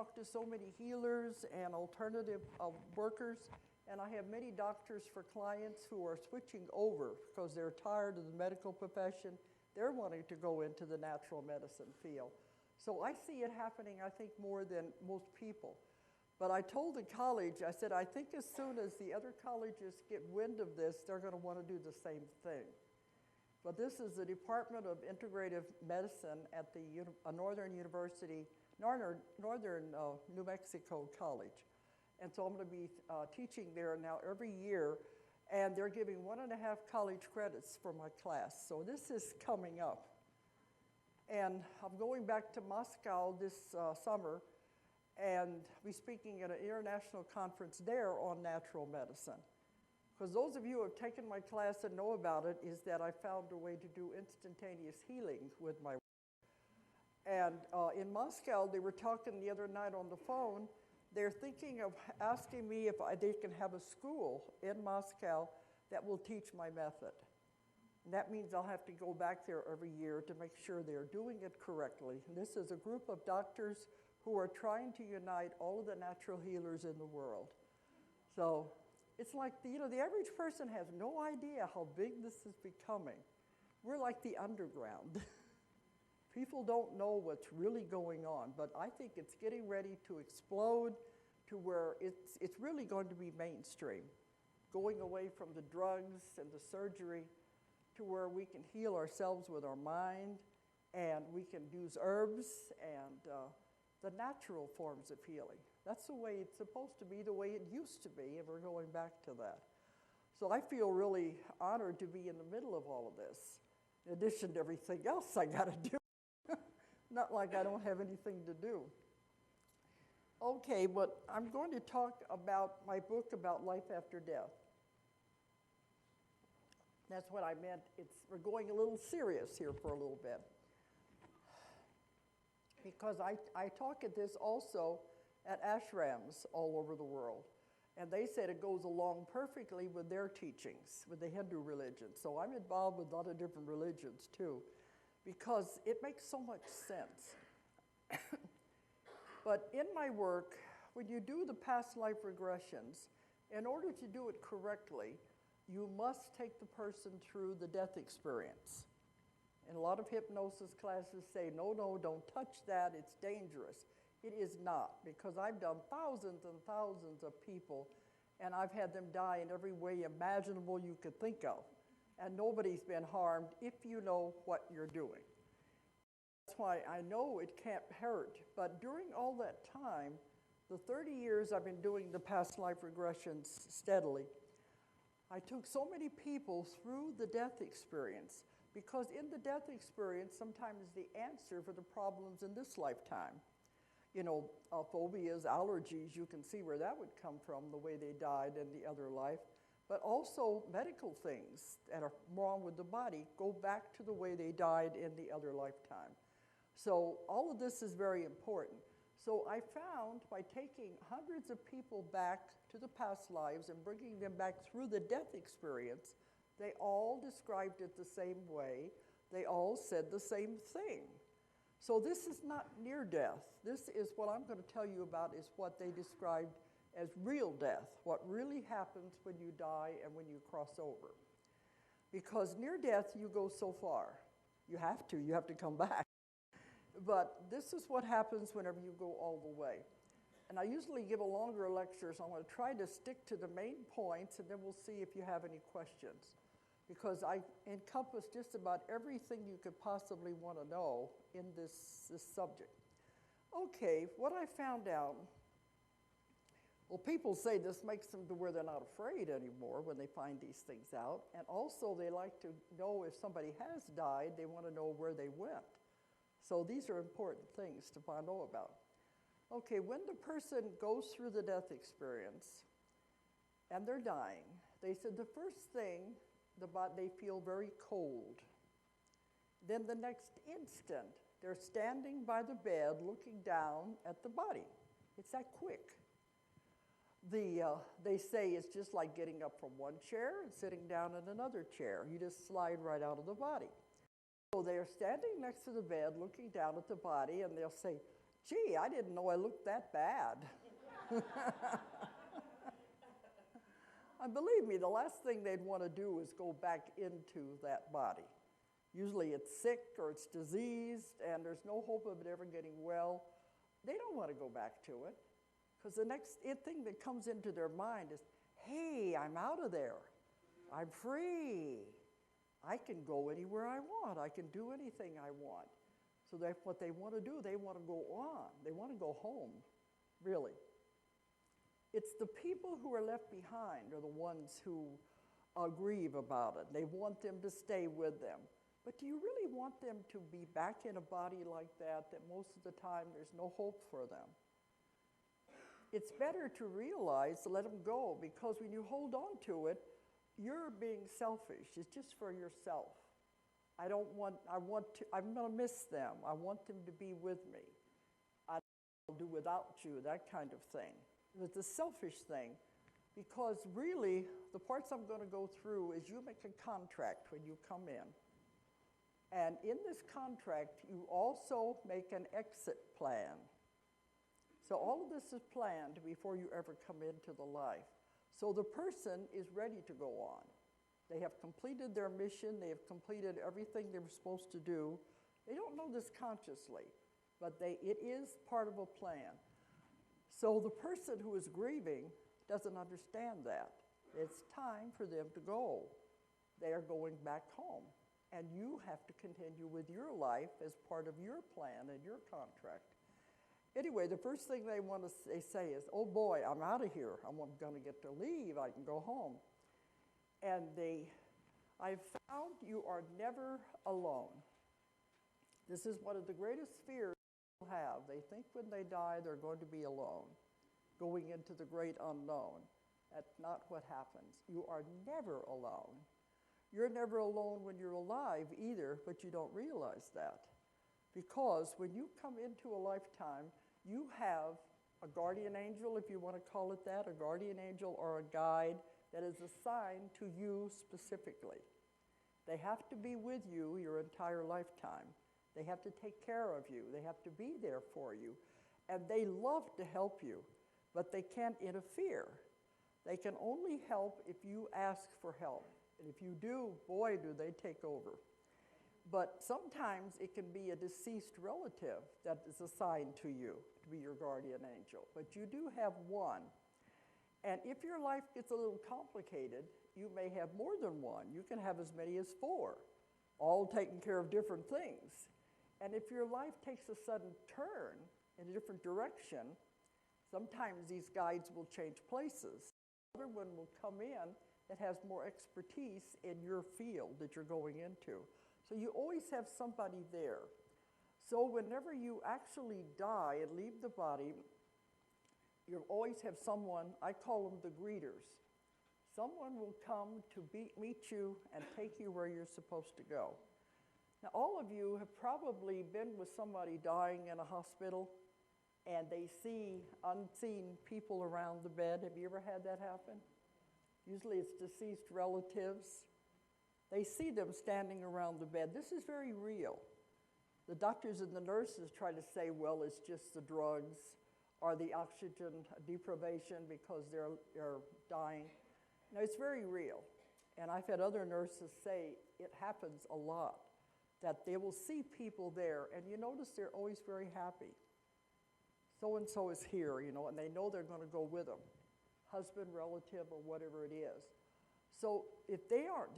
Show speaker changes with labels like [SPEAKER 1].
[SPEAKER 1] talked to so many healers and alternative workers, and I have many doctors for clients who are switching over because they're tired of the medical profession. They're wanting to go into the natural medicine field. So I see it happening, I think, more than most people. But I told the college, I said, I think as soon as the other colleges get wind of this, they're going to want to do the same thing. But this is the Department of Integrative Medicine at the Northern University, Northern New Mexico College. And so I'm going to be teaching there now every year, and they're giving 1.5 college credits for my class. So this is coming up. And I'm going back to Moscow this summer, and be speaking at an international conference there on natural medicine. Because those of you who have taken my class and know about it is that I found a way to do instantaneous healing with my work. And in Moscow, they were talking the other night on the phone. They're thinking of asking me if they can have a school in Moscow that will teach my method. And that means I'll have to go back there every year to make sure they're doing it correctly. And this is a group of doctors who are trying to unite all of the natural healers in the world. So it's like, the average person has no idea how big this is becoming. We're like the underground. People don't know what's really going on, but I think it's getting ready to explode to where it's really going to be mainstream, going away from the drugs and the surgery to where we can heal ourselves with our mind, and we can use herbs and the natural forms of healing. That's the way it's supposed to be, the way it used to be, and we're going back to that. So I feel really honored to be in the middle of all of this, in addition to everything else I got to do. Not like I don't have anything to do. Okay, but I'm going to talk about my book about life after death. That's what I meant. We're going a little serious here for a little bit. Because I talk at this also at ashrams all over the world. And they said it goes along perfectly with their teachings, with the Hindu religion. So I'm involved with a lot of different religions too, because it makes so much sense. But in my work, when you do the past life regressions, in order to do it correctly, you must take the person through the death experience. And a lot of hypnosis classes say, no, don't touch that, it's dangerous. It is not, because I've done thousands and thousands of people, and I've had them die in every way imaginable you could think of. And nobody's been harmed if you know what you're doing. That's why I know it can't hurt. But during all that time, the 30 years I've been doing the past life regressions steadily, I took so many people through the death experience, because in the death experience, sometimes the answer for the problems in this lifetime. Phobias, allergies, you can see where that would come from, the way they died in the other life. But also medical things that are wrong with the body go back to the way they died in the other lifetime. So all of this is very important. So I found by taking hundreds of people back to the past lives and bringing them back through the death experience, they all described it the same way. They all said the same thing. So this is not near death. This is what I'm going to tell you about is what they described as real death, what really happens when you die and when you cross over. Because near death, you go so far. You have to come back. But this is what happens whenever you go all the way. And I usually give a longer lecture, so I'm going to try to stick to the main points, and then we'll see if you have any questions. Because I encompass just about everything you could possibly want to know in this subject. Okay, what I found out, well, people say this makes them to where they're not afraid anymore when they find these things out. And also they like to know if somebody has died, they want to know where they went. So these are important things to find out about. Okay, when the person goes through the death experience and they're dying, they said the first thing, they feel very cold. Then the next instant, they're standing by the bed looking down at the body. It's that quick. They say it's just like getting up from one chair and sitting down in another chair. You just slide right out of the body. So they're standing next to the bed looking down at the body, and they'll say, Gee, I didn't know I looked that bad. And believe me, the last thing they'd want to do is go back into that body. Usually it's sick or it's diseased and there's no hope of it ever getting well. They don't want to go back to it because the next thing that comes into their mind is, hey, I'm out of there. I'm free. I can go anywhere I want. I can do anything I want. So that's what they want to do. They want to go on. They want to go home, really. It's the people who are left behind are the ones who grieve about it. They want them to stay with them. But do you really want them to be back in a body like that most of the time there's no hope for them? It's better to realize to let them go, because when you hold on to it, you're being selfish. It's just for yourself. I'm going to miss them. I want them to be with me. I'll do without you, that kind of thing. It's a selfish thing, because really the parts I'm going to go through is you make a contract when you come in. And in this contract, you also make an exit plan. So all of this is planned before you ever come into the life. So the person is ready to go on. They have completed their mission. They have completed everything they were supposed to do. They don't know this consciously, but it is part of a plan. So the person who is grieving doesn't understand that. It's time for them to go. They are going back home. And you have to continue with your life as part of your plan and your contract. Anyway, the first thing they say is, oh boy, I'm out of here. I'm going to get to leave. I can go home. And I've found you are never alone. This is one of the greatest fears people have. They think when they die they're going to be alone, going into the great unknown. That's not what happens. You are never alone. You're never alone when you're alive either, but you don't realize that. Because when you come into a lifetime, you have a guardian angel, if you want to call it that, a guardian angel or a guide that is assigned to you specifically. They have to be with you your entire lifetime. They have to take care of you. They have to be there for you. And they love to help you, but they can't interfere. They can only help if you ask for help. And if you do, boy, do they take over. But sometimes it can be a deceased relative that is assigned to you to be your guardian angel. But you do have one. And if your life gets a little complicated, you may have more than one. You can have as many as 4, all taking care of different things. And if your life takes a sudden turn in a different direction, sometimes these guides will change places. Another one will come in that has more expertise in your field that you're going into. So you always have somebody there. So whenever you actually die and leave the body, you'll always have someone, I call them the greeters. Someone will come to meet you and take you where you're supposed to go. Now, all of you have probably been with somebody dying in a hospital, and they see unseen people around the bed. Have you ever had that happen? Usually it's deceased relatives. They see them standing around the bed. This is very real. The doctors and the nurses try to say, well, it's just the drugs or the oxygen deprivation because they're dying. No, it's very real. And I've had other nurses say it happens a lot, that they will see people there, and you notice they're always very happy. So-and-so is here, and they know they're going to go with them. Husband, relative, or whatever it is. So if they aren't